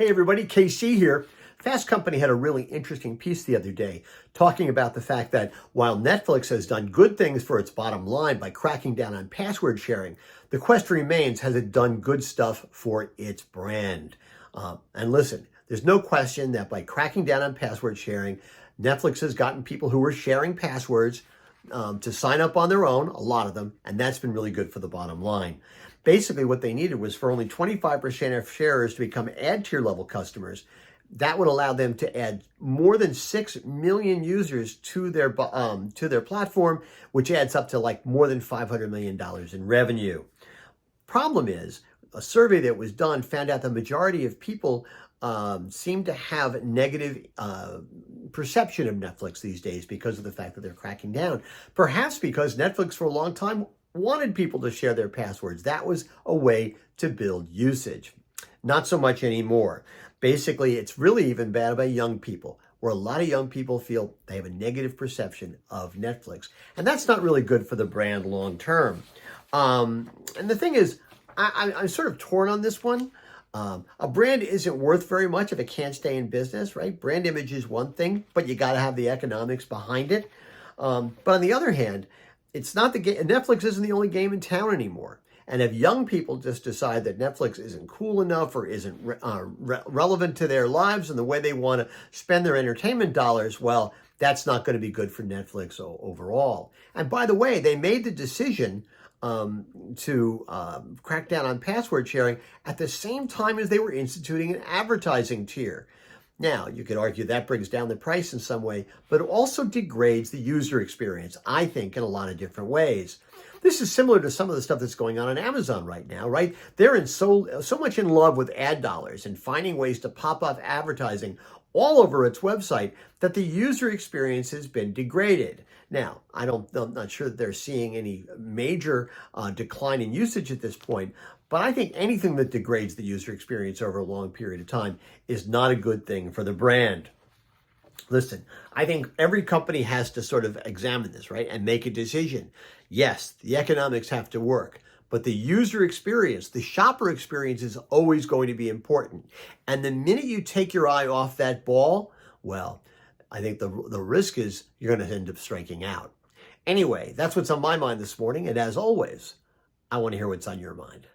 Hey everybody, KC here. Fast Company had a really interesting piece the other day talking about the fact that while Netflix has done good things for its bottom line by cracking down on password sharing, the question remains, has it done good stuff for its brand? And listen, there's no question that by cracking down on password sharing, Netflix has gotten people who were sharing passwords to sign up on their own, a lot of them, and that's been really good for the bottom line. Basically, what they needed was for only 25% of sharers to become ad tier level customers. That would allow them to add more than 6 million users to their platform, which adds up to like more than $500 million in revenue. Problem is, a survey that was done found out the majority of people seem to have negative perception of Netflix these days because of the fact that they're cracking down. Perhaps because Netflix for a long time wanted people to share their passwords. That was a way to build usage. Not so much anymore. Basically, it's really even bad by young people, where a lot of young people feel they have a negative perception of Netflix. And that's not really good for the brand long term. And the thing is, I'm sort of torn on this one. A brand isn't worth very much if it can't stay in business, right? Brand image is one thing, but you got to have the economics behind it. But on the other hand, it's not the game. Netflix isn't the only game in town anymore. And if young people just decide that Netflix isn't cool enough or isn't relevant to their lives and the way they want to spend their entertainment dollars, well, that's not going to be good for Netflix overall. And by the way, they made the decision to crack down on password sharing at the same time as they were instituting an advertising tier. Now, you could argue that brings down the price in some way, but it also degrades the user experience, I think, in a lot of different ways. This is similar to some of the stuff that's going on Amazon right now, right? They're so much in love with ad dollars and finding ways to pop up advertising all over its website that the user experience has been degraded. Now, I'm not sure that they're seeing any major decline in usage at this point, but I think anything that degrades the user experience over a long period of time is not a good thing for the brand. Listen, I think every company has to sort of examine this, right, and make a decision. Yes, the economics have to work, but the user experience, the shopper experience is always going to be important. And the minute you take your eye off that ball, well, I think the risk is you're going to end up striking out. Anyway, that's what's on my mind this morning. And as always, I want to hear what's on your mind.